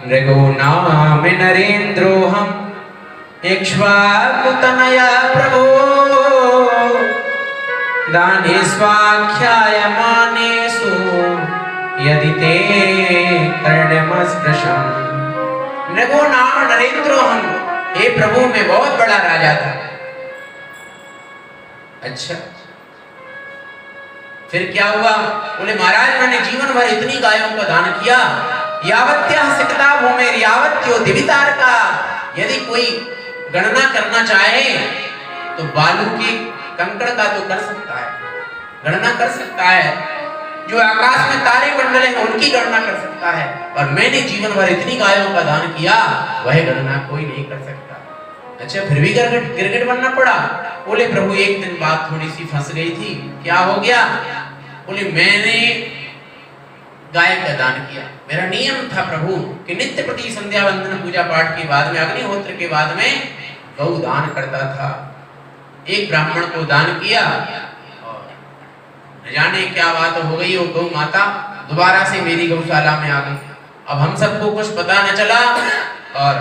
रघुनाम नरेन्द्रोऽहं इक्ष्वाकुतनया प्रभो दानेष्वाख्यायमानेषु यदि ते कर्णमस्पृशम्। रघुनाम नरेन्द्रोऽहं, हे प्रभु मैं बहुत बड़ा राजा था। अच्छा फिर क्या हुआ? बोले महाराज मैंने जीवन भर इतनी गायों का दान किया, यावत्या सिकता भूमेर यावत्यो दिवितारका। यदि कोई गणना करना चाहे तो बालू के कंकड़ का तो कर सकता है, गणना कर सकता है। जो आकाश में तारे मंडल हैं उनकी गणना कर सकता है, और मैंने जीवन भर इतनी गायों का दान किया वह गणना कोई नहीं कर सकता। अच्छा फिर भी गिरगिट बनना पड़ा। बोले प्रभु एक दिन बात थोड़ी सी फंस गई थी। क्या हो गया? बोले मैंने गाय का दान किया। मेरा नियम था प्रभु कि नित्य प्रति संध्या वंदन पूजा पाठ के बाद में अग्निहोत्र के बाद में गौ दान करता था। एक ब्राह्मण को दान किया और न जाने क्या बात हो गई, वो गौ माता दोबारा से मेरी गौशाला में आ गई। अब हम सबको कुछ पता न चला और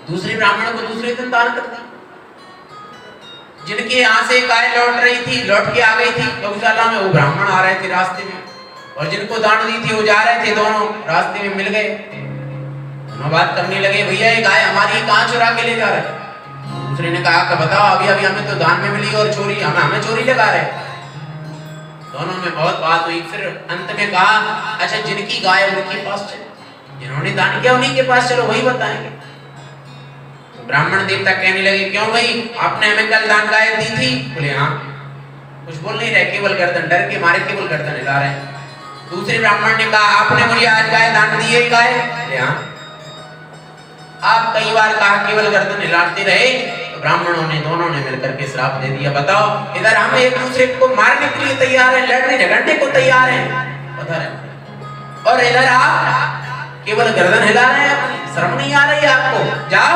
दूसरे ब्राह्मण को दूसरे दिन दान कर दिया। जिनके यहाँ से गाय लौट रही थी, लौट के आ गई थी गौशाला में, वो ब्राह्मण आ रहे थे रास्ते में, और जिनको दान दी थी वो जा रहे थे, दोनों रास्ते में मिल गए। दोनों बात करने लगे, भैया ये गाय हमारी कहाँ चुरा के ले जा रहे? दूसरे ने कहा कि बताओ अभी अभी हमें तो दान में मिली और चोरी, हमें चोरी लगा रहे। दोनों में बहुत बात हुई। फिर अंत में कहा अच्छा जिनकी गाय उनके पास चलो, जिन्होंने दान किया उन्हीं के पास चलो, वही बताएंगे। ब्राह्मण देवता कहने लगे क्यों भाई आपने हमें कल दान गाय दी थी? बोले हाँ। कुछ बोल नहीं रहे, केवल गर्दन, डर के मारे केवल गर्दन हिला रहे। दूसरे ब्राह्मण ने कहा आपने मुझे आज गाय दान दी है गाय? बोले हाँ। आप कई बार कहा केवल गर्दन हिलाते रहे, तो ब्राह्मणों ने दोनों ने मिलकर के श्राप दे दिया। बताओ इधर हम एक दूसरे को मारने के लिए तैयार हैं, लड़ने झगड़ने को तैयार हैं, बता रहे, और इधर आप केवल गर्दन हिला रहे हैं। शर्म नहीं आ रही आपको? जाओ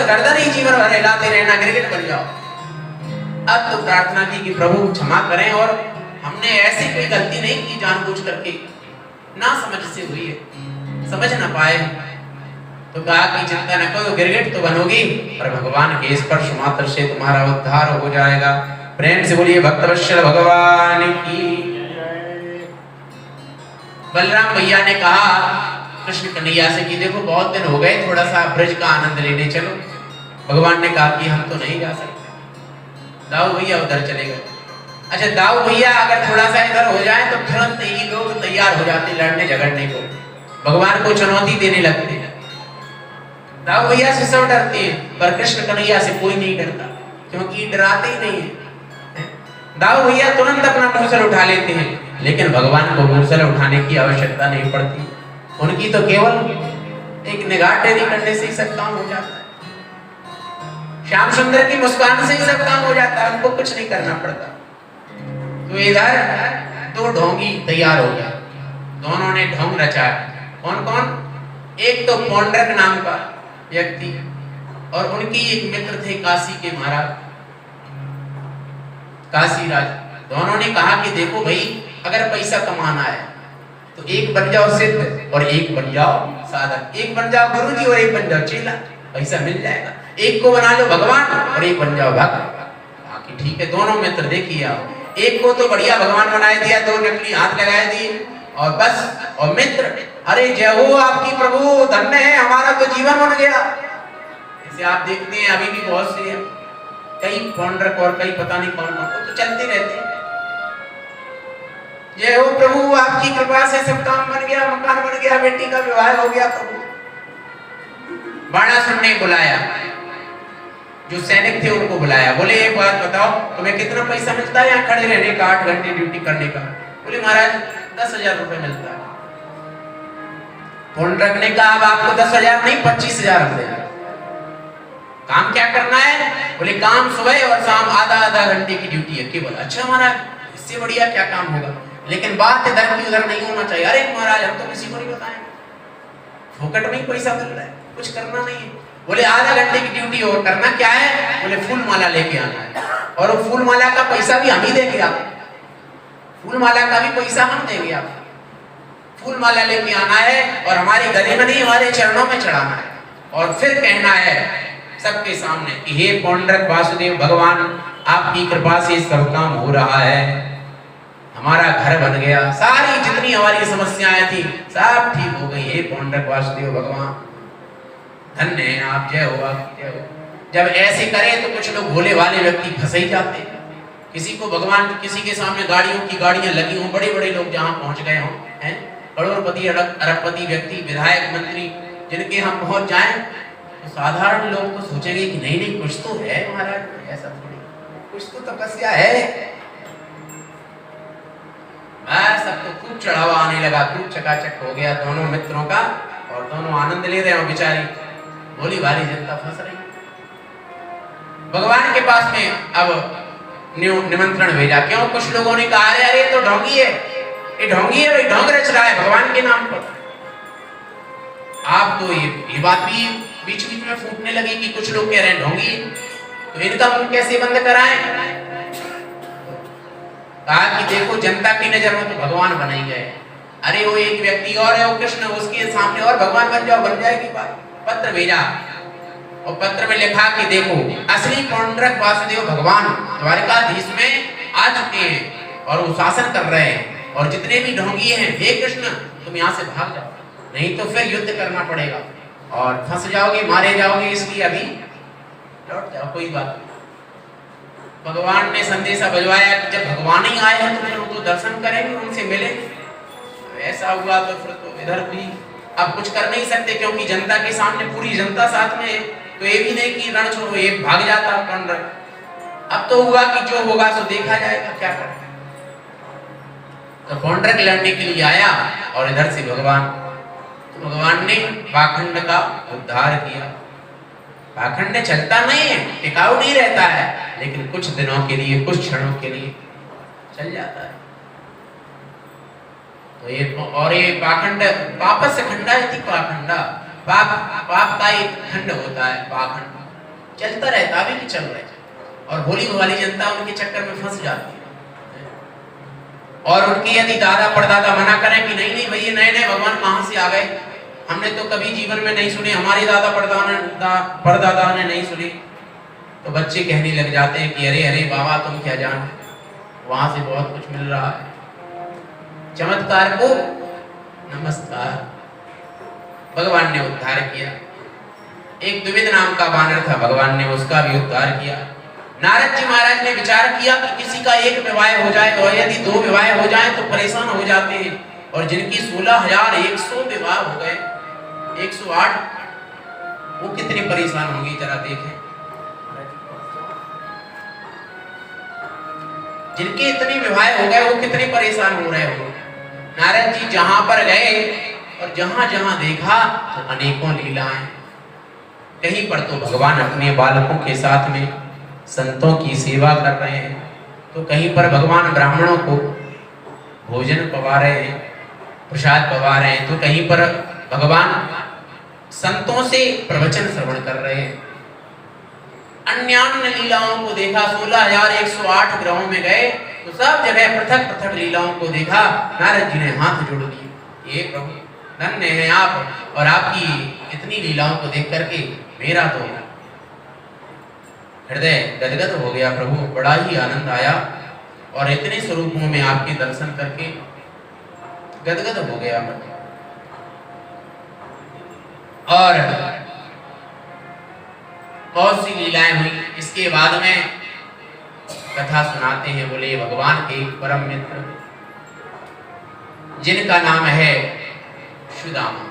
गर्दन ही जीवन भर हिलाते रहना, गिरगिट बन जाओ। अब तो प्रार्थना की कि प्रभु क्षमा करें, और हमने ऐसी कोई गलती नहीं की जानबूझ करके, ना समझ से हुई है, समझ ना पाए। तो कहा कि चिंता न करो, गिरगिट तो बनोगी पर भगवान के स्पर्श मात्र से तुम्हारा उद्धार हो जाएगा। प्रेम से बोलिए भक्तवत्सल भगवान की। बलराम भैया ने कहा कृष्ण कन्हैया से कि देखो बहुत दिन हो गए, थोड़ा सा ब्रज का आनंद लेने चलो। भगवान ने कहा कि हम तो नहीं जा सकते, दाऊ भैया उधर चले गए। अच्छा दाऊ भैया अगर थोड़ा सा इधर हो जाए तो तुरंत ही लोग तैयार हो जाते लड़ने झगड़ने को, भगवान को चुनौती देने लगते। दाऊ भैया से सब डरते हैं, पर कृष्ण कन्हैया से कोई नहीं डरता, क्योंकि डराते ही नहीं है। दाऊ भैया तुरंत अपना मूसल उठा लेते हैं, लेकिन भगवान को मूसल उठाने की आवश्यकता नहीं पड़ती। उनकी तो केवल एक निगाह टेढ़ी करने से ही सब काम हो जाता है, श्याम सुंदर की मुस्कान से ही सब काम हो जाता है, उनको कुछ नहीं करना पड़ता। तो इधर दो ढोंगी तैयार हो गया, दोनों ने ढोंग रचा। कौन कौन? एक तो पौंड्रक नाम का व्यक्ति, और उनकी एक मित्र थे काशी के महाराज, काशी राज। दोनों ने कहा कि देखो भाई अगर पैसा कमाना है तो एक बन जाओ सिद्ध और एक बन जाओ साधक, एक बन जाओ गुरुजी और एक बन जाओ चेला, पैसा मिल जाएगा। एक को बना लो भगवान और एक बन जाओ भक्त। बाकी ठीक है, दोनों मित्र देखिए आओ, एक को तो बढ़िया भगवान बनाए दिया, दो नकली हाथ लगाए दिए और बस, और मित्र अरे जय हो आपकी प्रभु, धन्य है हमारा तो जीवन बन गया। इसे आप देखते हैं अभी भी बहुत से हैं, कई पौंड्रक और कई पता नहीं कौन कौन, तो चलते रहते हैं। जय हो प्रभु आपकी कृपा से सब काम बन गया, मकान बन गया, बेटी का विवाह हो गया। प्रभु बाणासुर ने बुलाया, जो सैनिक थे उनको बुलाया, बोले एक बात बताओ तुम्हें कितना पैसा मिलता है यहाँ खड़े रहने का, 8 घंटे ड्यूटी करने का? बोले महाराज 10,000 रुपए मिलता है। पौंड्रक ने कहा अब आपको 10,000 नहीं 25,000 देंगे। काम क्या करना है? बोले काम सुबह और शाम आधा घंटे की ड्यूटी है केवल। अच्छा महाराज इससे बढ़िया क्या काम होगा, लेकिन बात इधर की उधर नहीं होना चाहिए। अरे महाराज हम तो किसी को नहीं बताएंगे, फोकट में ही पैसा मिल रहा है, कुछ करना नहीं है। बोले आधा घंटे की ड्यूटी हो, करना क्या है? बोले फूल माला लेके आना है, और वो फूल माला का पैसा भी हम ही देंगे आपको, फूल माला का भी पैसा हम देंगे आपको। फूल माला लेके आना है और हमारे गले में नहीं, हमारे चरणों में चढ़ाना है। और फिर कहना है सबके सामने कि हे पौंड्रक वासुदेव भगवान, आपकी कृपा से सब काम हो रहा है, हमारा घर बन गया, सारी जितनी हमारी समस्याएं थी सब ठीक हो गई। हे पौंड्रक वासुदेव भगवान, धन्य है आप, जय हो आपकी जय हो। जब ऐसे करें तो कुछ लोग भोले वाले व्यक्ति फंस ही जाते हैं। किसी को भगवान, किसी के सामने गाड़ियों की गाड़ियां लगी हों, बड़े बड़े लोग जहां पहुंच गए हों, हैं करोड़पति अरबपति व्यक्ति, विधायक मंत्री जिनके हम पहुंच जाएं, तो साधारण लोग तो सोचेंगे कि नहीं नहीं कुछ तो है महाराज, ऐसा थोड़ी, कुछ तो तपस्या है। बस अब तो खूब चढ़ावा आने लगा, खूब चकाचक हो गया दोनों मित्रों का, और दोनों आनंद ले रहे हैं। बेचारी भोली भाली जनता फंस रही। भगवान के पास में अब निमंत्रण भेजा। क्यों? कुछ लोगों ने कहा अरे अरे तो ढोंगी है, ये ढोंगी है, भाई ढोंग रच रहा है भगवान के नाम पर। आप तो ये बात भी बीच बीच में फूटने लगी कि कुछ लोग कह रहे हैं ढोंगी, तो इनका मुंह कैसे बंद कराएं? कहा कि देखो जनता की नजर में तो भगवान बन ही गए, अरे वो एक व्यक्ति और है, वो कृष्ण, उसके सामने और भगवान बन जाओ, बन जाएगी बात। पत्र भेजा और पत्र में लिखा कि देखो असली पौंड्रक वासुदेव भगवान द्वारिकाधीश में आ चुके हैं और वो शासन कर रहे हैं, और जितने भी ढोंगी हैं, हे कृष्ण तुम यहाँ से भाग जाओ, नहीं तो फिर युद्ध करना पड़ेगा और फंस जाओगे, मारे जाओगे, इसलिए अभी लौट जाओ, कोई बात नहीं। भगवान ने संदेशा भिजवाया कि जब भगवान ही आए हैं तो फिर उनको दर्शन करेंगे, उनसे मिलेंगे। ऐसा हुआ तो फिर तो इधर भी अब कुछ कर नहीं सकते, क्योंकि जनता के सामने पूरी जनता साथ में है, तो ये भी नहीं कि रण छोड़ो, ये भाग जाता पौंड्रक। अब तो हुआ कि जो होगा सो देखा जाएगा, क्या करें। तो पौंड्रक लड़ने के लिए आया और इधर से भगवान ने पाखंड का उद्धार किया। पाखंड चलता नहीं है, टिकाऊ नहीं रहता है, लेकिन कुछ दिनों के लिए, कुछ क्षणों के लिए चल जाता है। तो ये पाखंड वापस से खंडा थी, पाखंडा पाप का एक खंड होता है, पाखंड चलता रहता, अभी भी चल रहा है, और भोली भाली जनता उनके चक्कर में फंस जाती है। और उनकी यदि दादा परदादा मना करें कि नहीं नहीं भैया नए नए भगवान कहां से आ गए, हमने तो कभी जीवन में नहीं सुने, हमारे दादा परदादा ने नहीं सुने, तो बच्चे कहने लग जाते हैं कि अरे अरे बाबा तुम क्या जान, वहां से बहुत कुछ मिल रहा है। चमत्कार को नमस्कार। भगवान ने उद्धार किया। एक द्विविध नाम का वानर था, भगवान ने उसका भी उद्धार किया। नारद जी महाराज ने विचार किया कि किसी का एक विवाह हो जाए, और यदि दो विवाह हो जाए तो परेशान हो जाते हैं, और जिनकी 16,100 विवाह हो गए, 108, वो कितने परेशान होंगे जरा देखें। जिनके इतने विवाह हो गए वो कितने परेशान हो रहे होंगे। नारद जी जहां पर गए और जहां जहां देखा तो अनेकों लीलाएं। कहीं पर तो भगवान अपने बालकों के साथ में संतों की सेवा कर रहे हैं, तो कहीं पर भगवान ब्राह्मणों को भोजन पवा रहे हैं, प्रसाद पवा रहे हैं, तो कहीं पर भगवान संतों से प्रवचन श्रवण कर रहे हैं। अन्य लीलाओं को देखा। 16,108 ग्रहों में गए तो सब जगह पृथक पृथक लीलाओं को देखा। नारद जी ने हाथ जोड़ दिए, ये प्रभु धन्य है आप, और आपकी इतनी लीलाओं को देख करके मेरा तो हृदय गदगद हो गया प्रभु, बड़ा ही आनंद आया, और इतने स्वरूपों में आपके दर्शन करके गदगद हो गया। और बहुत सी लीलाएं हुई। इसके बाद में कथा सुनाते हैं, बोले भगवान के परम मित्र जिनका नाम है सुदामा।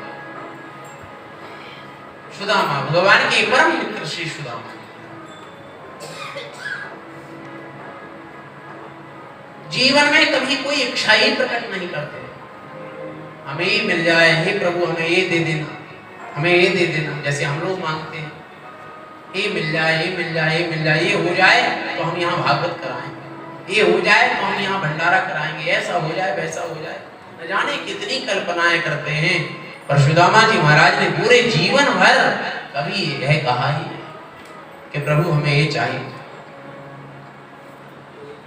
सुदामा भगवान के परम मित्र श्री सुदामा। जीवन में कभी कोई इच्छा ही प्रकट नहीं करते, हमें ये मिल जाए, हे प्रभु हमें ये दे देना, हमें ये दे देना, जैसे हम लोग मांगते हैं ये मिल जाए, ये मिल जाए, ये मिल जाए, ये हो जाए तो हम यहाँ भागवत कराएंगे, ये हो जाए तो हम यहाँ भंडारा कराएंगे, ऐसा हो जाए वैसा हो जाए, न जाने कितनी कल्पनाएं करते हैं। पर सुदामा जी महाराज ने पूरे जीवन भर कभी यह कहा ही कि प्रभु हमें ये चाहिए।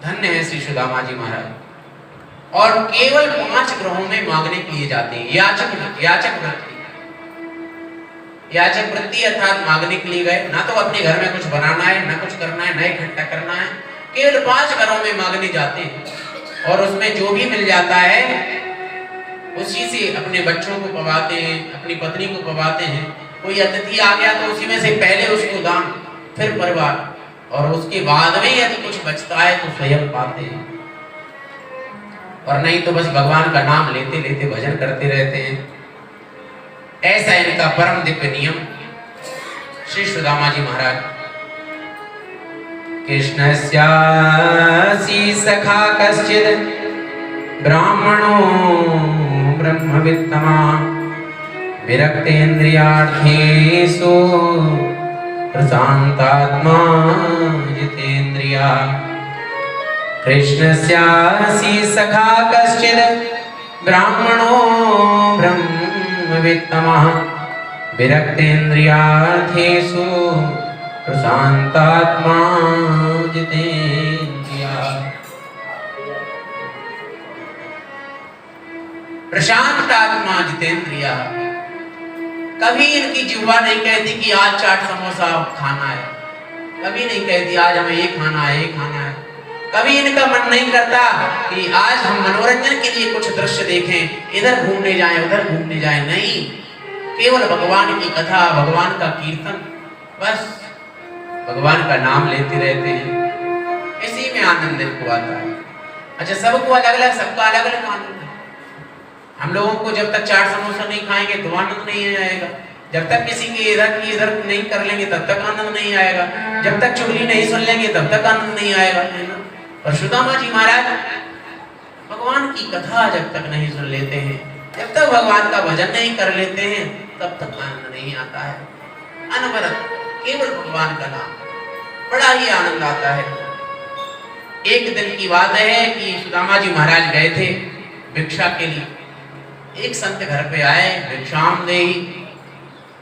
धन्य है श्री सुदामा जी महाराज। और केवल 5 ग्रहों में मांगने के लिए जाते हैं। याचक वृत्ति अर्थात मांगने के लिए गए, ना तो अपने घर में कुछ बनाना है, ना कुछ करना है, ना इकट्ठा करना है, केवल 5 घरों में मांगने जाते हैं और उसमें जो भी मिल जाता है उसी से अपने बच्चों को पवाते हैं, अपनी पत्नी को पवाते हैं। कोई अतिथि आ गया तो उसी में से पहले उसको दान, फिर परिवार, और उसके बाद में यदि कुछ बचता है तो स्वयं पाते हैं, और नहीं तो बस भगवान का नाम लेते लेते भजन करते रहते हैं। ऐसा इनका परम दिव्य नियम। श्री सुदामा जी महाराज, कृष्णस्यासि सखा कश्चित् ब्राह्मणो ब्रह्मवित्तमा विरक्तेन्द्रियार्थेषु प्रशान्तात्मा जितेन्द्रिया। कृष्णस्यासि सखा कश्चित् ब्राह्मणो ब्रह्मवित्तमा विरक्तेन्द्रियार्थेषु प्रशान्तात्मा जितेन्द्रिया। प्रशांत आत्मा जितेंद्रिया। कभी इनकी जिह्वा नहीं कहती कि आज चाट समोसा खाना है, कभी नहीं कहती आज हमें ये खाना है, ये खाना है। कभी इनका मन नहीं करता कि आज हम मनोरंजन के लिए कुछ दृश्य देखें, इधर घूमने जाएं, उधर घूमने जाएं। नहीं, केवल भगवान की कथा, भगवान का कीर्तन, बस भगवान का नाम लेते रहते हैं। इसी में आनंद इनको आता है। अच्छा, सबको अलग अलग, सबका अलग अलग आनंद है। हम लोगों को जब तक चाट समोसा नहीं खाएंगे तो आनंद नहीं आएगा, जब तक किसी की इधर नहीं कर लेंगे तब तक आनंद नहीं आएगा, जब तक चुगली नहीं सुन लेंगे तब तक आनंद नहीं आएगा। और सुदामा जी महाराज भगवान की कथा जब तक नहीं सुन लेते हैं, जब तक भगवान का भजन नहीं कर लेते हैं, तब तक आनंद नहीं आता है। अनवरत केवल भगवान का नाम, बड़ा ही आनंद आता है। एक दिन की बात है कि सुदामा जी महाराज गए थे भिक्षा के लिए। एक संत घर पे आए, भिक्षाम देही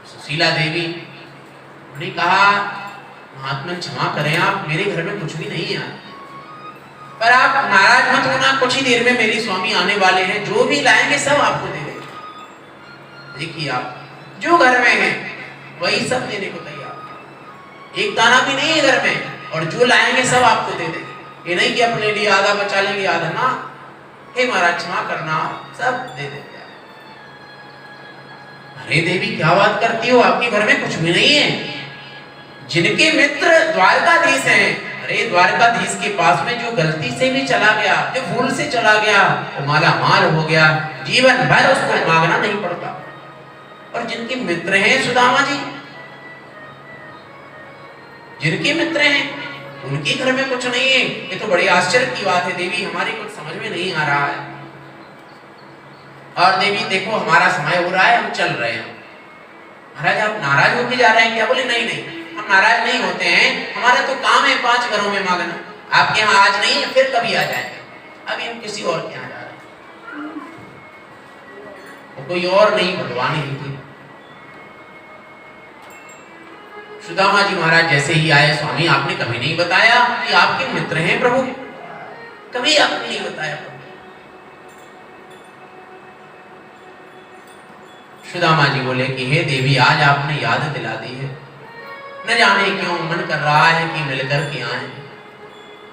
सुशीला देवी। उन्होंने कहा, महात्मन क्षमा करें, आप मेरे घर में कुछ भी नहीं है, पर आप नाराज मत होना, कुछ ही देर में मेरी स्वामी आने वाले हैं, जो भी लाएंगे सब आपको दे देंगे। देखिए, आप जो घर में है वही सब देने को तैयार, एक दाना भी नहीं है घर में, और जो लाएंगे सब आपको दे देंगे। ये नहीं कि अपने लिए आधा बचा लेंगे, आधा ना। हे महाराज क्षमा करना, सब दे देंगे। अरे देवी क्या बात करती हो, आपके घर में कुछ भी नहीं है। जिनके मित्र द्वारकाधीश हैं, अरे द्वारकाधीश के पास में जो गलती से भी चला गया, जो भूल से चला गया, वो माला माल हो गया, जीवन भर उसको मांगना नहीं पड़ता। और जिनके मित्र हैं सुदामा जी, जिनके मित्र हैं उनके घर में कुछ नहीं है, ये तो बड़ी आश्चर्य की बात है देवी, हमारी कुछ समझ में नहीं आ रहा है। और देवी देखो हमारा समय हो रहा है, हम चल रहे हैं। महाराज आप नाराज होके जा रहे हैं क्या? बोले नहीं नहीं, हम नाराज नहीं होते हैं, हमारा तो काम है 5 घरों में मांगना। आपके यहाँ आज नहीं है, फिर कभी आ जाएंगे, अभी हम किसी और के यहाँ जा रहे हैं। वो कोई और नहीं, भगवान ही थे। सुदामा जी महाराज जैसे ही आए, स्वामी आपने कभी नहीं बताया कि आपके मित्र हैं प्रभु, कभी आपने नहीं बताया प्रभु। सुदामा जी बोले कि हे देवी, आज आपने याद दिला दी है, न जाने क्यों मन कर रहा है कि मिलकर के आए।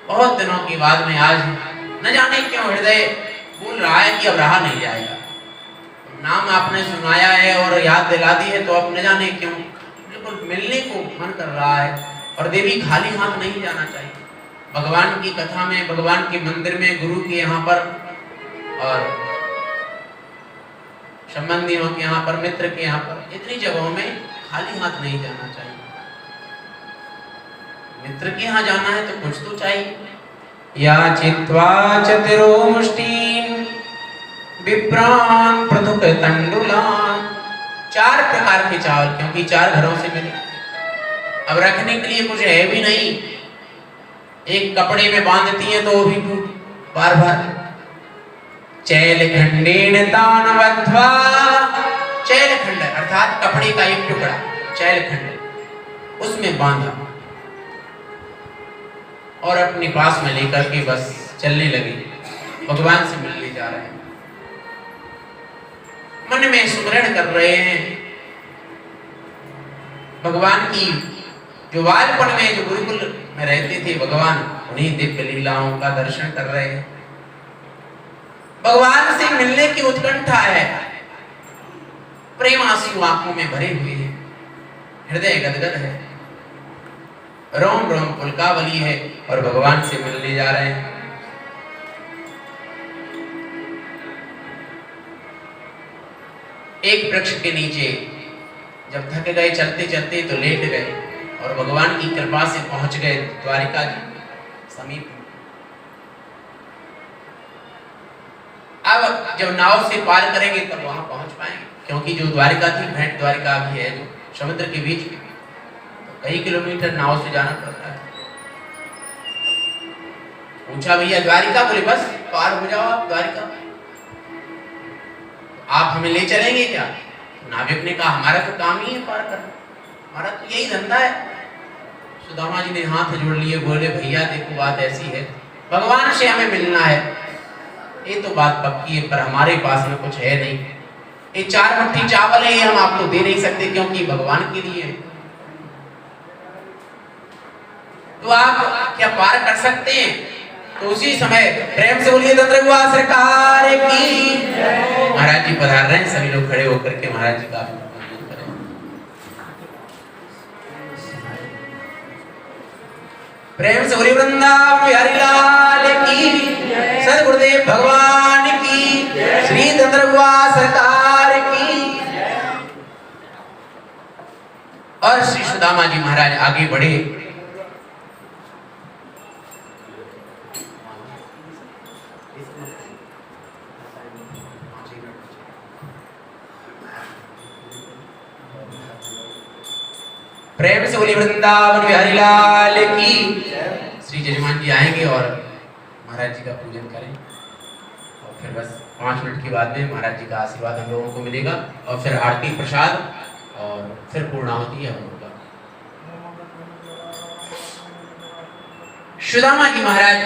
बहुत दिनों के बाद में आज न जाने क्यों हृदय बोल रहा है कि अब रहा नहीं जाएगा। नाम आपने सुनाया है और याद दिला दी है, तो अब न जाने क्यों बिल्कुल मिलने को मन कर रहा है। और देवी खाली हाथ नहीं जाना चाहिए। भगवान की कथा में, भगवान के मंदिर में, गुरु के यहाँ पर और संबंधियों के यहाँ पर, मित्र के यहाँ पर, इतनी जगहों में खाली हाथ नहीं जाना चाहिए। मित्र के यहाँ जाना है तो कुछ तो चाहिए। या चित्वा चतुरो मुष्टिं विप्रान पृथुक तंडुलान। 4 प्रकार के चावल, क्योंकि 4 घरों से मिले। अब रखने के लिए कुछ है भी नहीं, एक कपड़े में बांधती है तो वो भी बार बार। चैलखंडेन तान बद्ध्वा, चैलखंड अर्थात कपड़े का एक टुकड़ा, चैलखंड, उसमें बांधा और अपने पास में लेकर के बस चलने लगी। भगवान से मिलने जा रहे हैं, मन में सुमरण कर रहे हैं भगवान की। जो बालपन में जो गुरुकुल में रहते थे भगवान, उन्हीं दिव्य लीलाओं का दर्शन कर रहे हैं। भगवान से मिलने की उत्कंठा है, प्रेम आंसू आंखों में भरे हुए हैं, हृदय गदगद है, रोम रोम पुलकावली है और भगवान से मिलने जा रहे हैं। एक वृक्ष के नीचे जब थक गए चलते चलते तो लेट गए और भगवान की कृपा से पहुंच गए द्वारिका के समीप। अब जब नाव से पार करेंगे तब वहां पहुंच पाएंगे, क्योंकि जो द्वारिका थी भेंट द्वारिका भी है जो समुद्र के बीच में, तो कई किलोमीटर नाव से जाना पड़ता है। पूछा भैया द्वारिका, बोले बस पार हो जाओ आप द्वारिका, आप हमें ले चलेंगे क्या? नाविक ने कहा हमारा तो काम ही है पार करना, हमारा तो यही धंधा है। सुदामा जी ने हाथ जोड़ लिए, बोले भैया देखो बात ऐसी है, भगवान से हमें मिलना है, ये तो बात पक्की है, पर हमारे पास में कुछ है नहीं, ये 4 मुट्ठी चावल है, ये हम आपको दे नहीं सकते क्योंकि भगवान के लिए है। तो आप क्या पार कर सकते हैं? तो उसी समय प्रेम से बोलिए तंत्रगुआ सरकार की। महाराज जी पधार रहे हैं, सभी लोग खड़े होकर के महाराज जी का अभिनंदन करें। प्रेम से बोलिए वृंदावन बिहारी लाल की, सद्गुरुदेव भगवान की, श्री तंत्रगुआ सरकार की। और श्री सुदामा जी महाराज आगे बढ़े। प्रेम से बोली वृंदावन बिहारी लाल की। श्री जजमान जी आएंगे और महाराज जी का पूजन करें और फिर बस 5 मिनट के बाद में महाराज जी का आशीर्वाद हम लोगों को मिलेगा और फिर आरती प्रसाद और फिर पूर्णाहुति हम लोगों का। सुदामा जी महाराज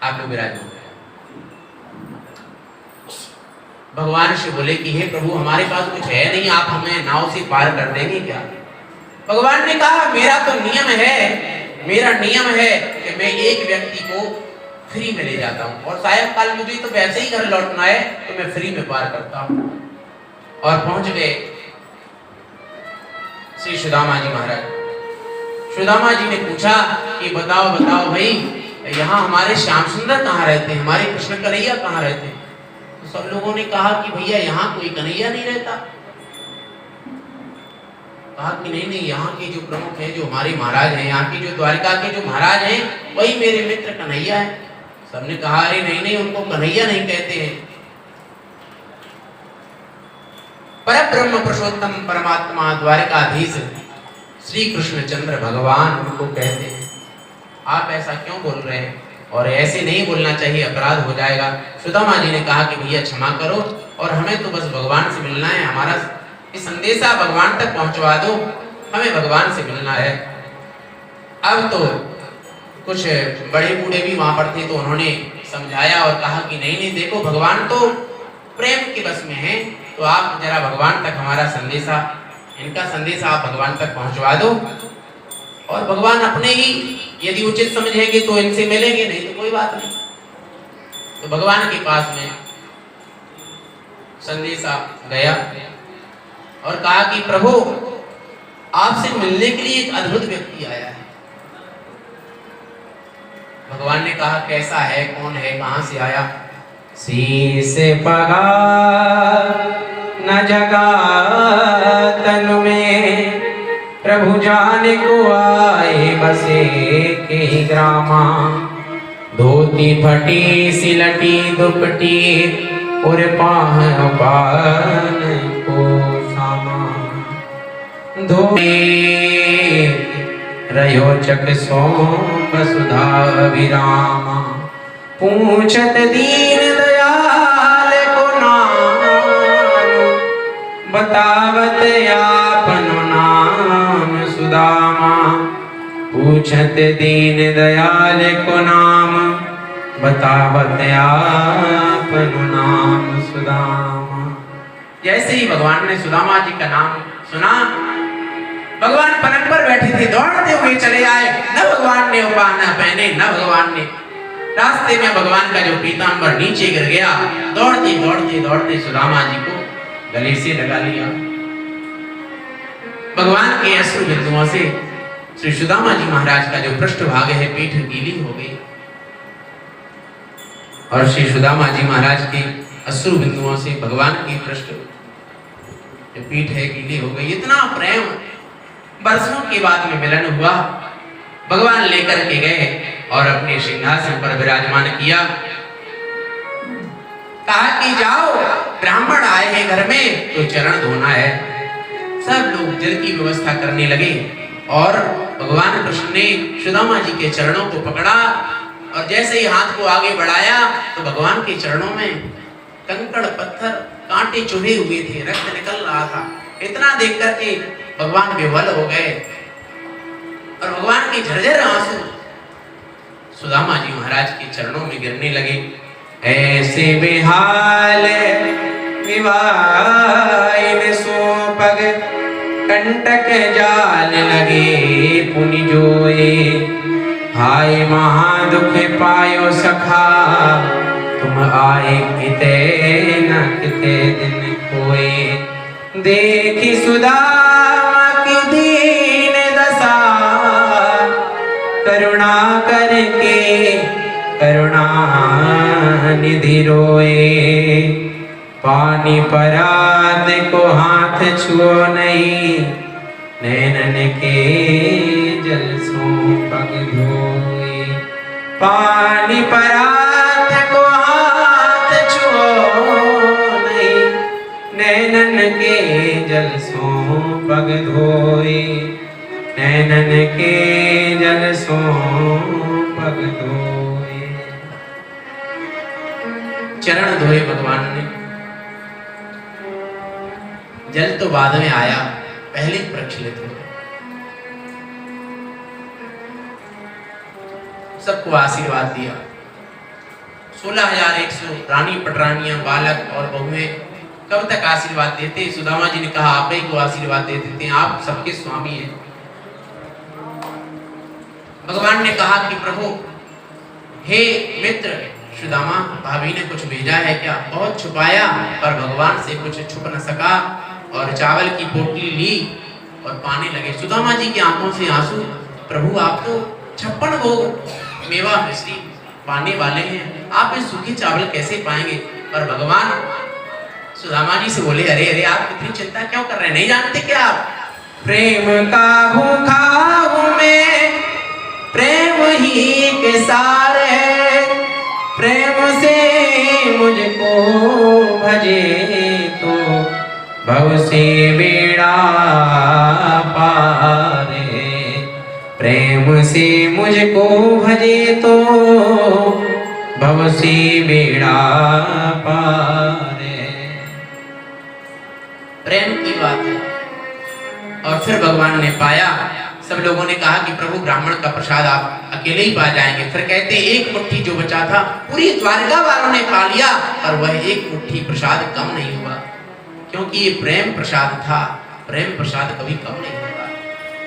आप लोग विराज हो गए। भगवान से बोले कि हे प्रभु हमारे पास कुछ है नहीं, आप हमें नाव से पार कर देंगे क्या? भगवान ने कहा मेरा तो नियम है, मेरा नियम है कि मैं एक व्यक्ति को फ्री में ले जाता हूँ और सायंकाल मुझे तो वैसे ही घर लौटना है तो मैं फ्री में पार करता हूँ। और पहुंच गए श्री सुदामा जी महाराज। सुदामा जी ने पूछा कि बताओ बताओ भाई, यहाँ हमारे श्याम सुंदर कहाँ रहते हैं, हमारे कृष्ण कन्हैया कहाँ रहते हैं? तो सब लोगों ने कहा कि भैया यहाँ कोई कन्हैया नहीं रहता। कहा कि नहीं नहीं, यहाँ के जो प्रमुख हैं, जो हमारे महाराज हैं, यहाँ के जो द्वारिका के जो महाराज हैं, वही मेरे मित्र कन्हैया है। सबने कहा अरे नहीं नहीं, उनको कन्हैया नहीं कहते हैं, परब्रह्म पुरुषोत्तम परमात्मा द्वारिकाधीश श्री कृष्ण चंद्र भगवान उनको कहते हैं। आप ऐसा क्यों बोल रहे हैं? और ऐसे नहीं बोलना चाहिए, अपराध हो जाएगा। सुदामा जी ने कहा कि भैया क्षमा करो और हमें तो बस भगवान से मिलना है, हमारा ये संदेशा भगवान तक पहुंचवा दो, हमें भगवान से मिलना है। अब तो कुछ बड़े बूढ़े भी वहां पर थे तो उन्होंने समझाया और कहा कि नहीं नहीं देखो, भगवान तो प्रेम के बस में है, तो आप जरा भगवान तक हमारा संदेशा, इनका संदेशा आप भगवान तक पहुंचवा दो और भगवान अपने ही यदि उचित समझेंगे तो इनसे मिलेंगे, नहीं तो कोई बात नहीं। तो भगवान के पास में संदेशा गया और कहा कि प्रभु आपसे मिलने के लिए एक अद्भुत व्यक्ति आया है। भगवान ने कहा कैसा है, कौन है, कहां से आया? शीस पगा न जगा तनु में, प्रभु जाने को आए बसे के ग्रामा। धोती फटी सिलटी दुपटी और पाहन पान को धोए रयोचक सोम सुधा विरामा। पूछत दीन दयाल को नाम, बतावत आपनो नाम सुदामा। पूछत दीन दयाल को नाम, बतावत आपनु नाम सुदामा। जैसे ही भगवान ने सुदामा जी का नाम सुना, भगवान पलंग पर बैठे थे, दौड़ते हुए चले आए। न भगवान ने उपाहना पहने, न भगवान ने, रास्ते में भगवान का जो पीतांबर नीचे गिर गया, दौड़ते दौड़ते दौड़ते सुदामा जी को गले से लगा लिया। भगवान के अश्रु बिंदुओं से श्री सुदामा जी महाराज का जो पृष्ठभाग है, पीठ गीली हो गई, और श्री सुदामा जी महाराज के अश्रु बिंदुओं से भगवान की पृष्ठ जो पीठ है गीली हो गई। इतना प्रेम, बरसों के बाद में मिलन हुआ। भगवान लेकर के गए और अपने सिंहासन पर विराजमान किया। कहा कि जाओ, ब्राह्मण आए हैं घर में तो चरण धोना है। सब लोग जल की व्यवस्था करने लगे और भगवान कृष्ण ने सुदामा जी के चरणों को पकड़ा और जैसे ही हाथ को आगे बढ़ाया तो भगवान के चरणों में कंकड़ पत्थर कांटे चुभे हुए थे, रक्त निकल रहा था। इतना देख करके भगवान बेवल हो गए और भगवान के झरझर आंसू सुदामा जी महाराज के चरणों में गिरने लगे। ऐसे बेहाल विवाइन सो पग कंटक जाल लगे पुनि जोए। हाय महादुख पायो सखा तुम आए किते न किते दिन कोए। देखी सुदामा की दीन दशा करुणा करके करुणा निधि रोए। पानी परात को हाथ छुओ नहीं, नैनन के जल सो पग धोए। पानी परात को हाथ छुओ नहीं, नैनन के जल सो पग धोए। नैनन के जल सो पग धोए। चरण धोए भगवान ने। जल तो बाद में आया, पहले प्रक्षालित हो। सबको आशीर्वाद दिया। 16,100 रानी पटरानियां, बालक और बहुएं कब तक आशीर्वाद देते? सुदामा जी ने कहा आप ही को आशीर्वाद दे देते हैं, आप सबके स्वामी हैं। भगवान ने कहा कि प्रभु, हे मित्र सुदामा, भाभी ने कुछ भेजा है क्या? बहुत छुपाया पर भगवान से कुछ छुप न सका और चावल की पोटली ली और पाने लगे। सुदामा जी की आंखों से आंसू। प्रभु, आप तो 56 भोग मेवा मिश्री पाने वाले हैं, आप इस सूखे चावल कैसे पाएंगे? पर भगवान सुदामा जी से बोले, अरे अरे, आप इतनी चिंता क्यों कर रहे हैं? नहीं जानते क्या आप? प्रेम का भूखा हूं मैं, प्रेम ही के सार है। प्रेम से मुझको भजे तो भव से बेड़ा पार है। प्रेम से मुझको भजे तो भव से बेड़ा पार है। प्रेम की बात है। और फिर भगवान ने पाया। सब लोगों ने कहा कि प्रभु, ब्राह्मण का प्रसाद आप अकेले ही पा जाएंगे। फिर कहते, एक मुट्ठी जो बचा था पूरी द्वारका वालों ने पा लिया, पर वह एक मुट्ठी प्रसाद कम नहीं हुआ, क्योंकि ये प्रेम प्रसाद था। प्रेम प्रसाद कभी कम नहीं होता।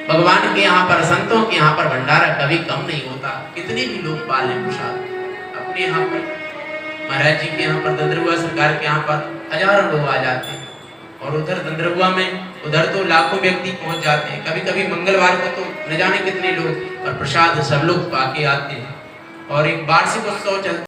भगवान के यहाँ पर, संतों के यहाँ पर भंडारा कभी कम नहीं होता। कितने भी लोग पा लें प्रसाद। अपने यहाँ पर महाराज जी के यहाँ पर, दंदरुआ सरकार के यहाँ पर हजारों लोग आ जाते हैं और उधर दंदरुआ में उधर तो लाखों व्यक्ति पहुंच जाते हैं। कभी कभी मंगलवार को तो न जाने कितने लोग, और प्रसाद सब लोग पाके आते हैं। और एक वार्षिक उत्सव चलता